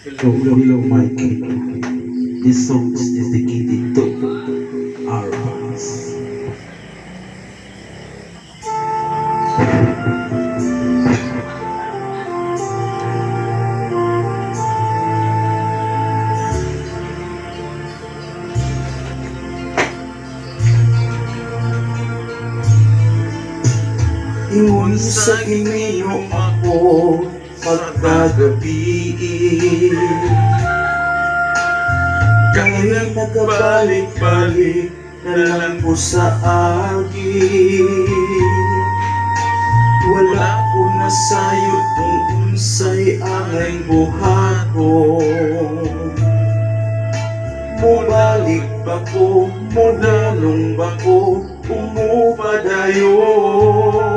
Hello, Mikey. This song is dedicated to our hearts. Ingon sa inyo ako pagkagabi, kaya nagabalik-balik na lang po sa akin. Wala ko nasayod kung unsay ang buhaton. Mubalik ba ko, mudalong ba ko, umupadayon.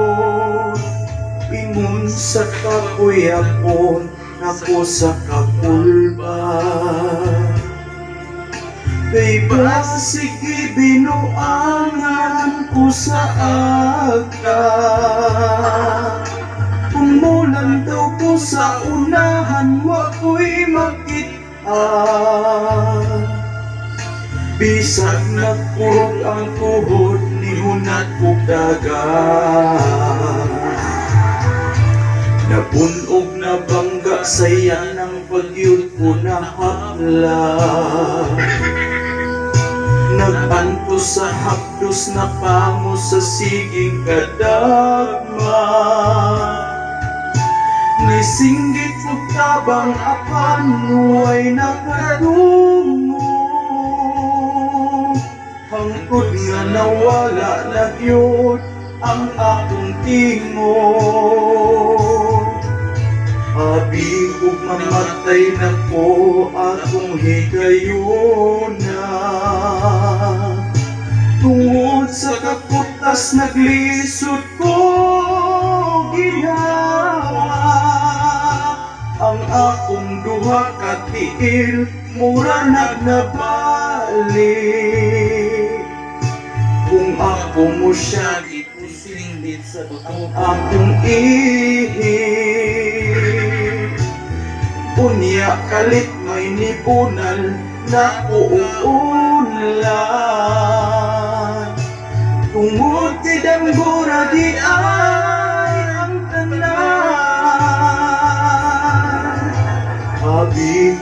Ingon sa kakuyapon, ako sa kakulba. Diba sige binuangan ko sa aga. Umulan daw ko sa unahan, wako'y makita. Bisag nagkurog ang tuhod, nihunat ko dagat. Nabunog na bangga saya ng pagyud ko na hapla. Naganto sa hapdos na pamo sa siging kadagma. Nisinggit ko tabang apan nuway nakadungo. Hangkod nga nawala na gyud ang akong tingog. Abi kong mamatay na ko akong higayuna. Tungod sa kakutas naglisod ko ginawa. Ang akong duha ka tiil mura nagnabalik. Kung ako mo siya ipusinggit sa akong ihip. Unya kalit may nibunal na uulan. Tungod kay danggura di ay ang tanan. Abi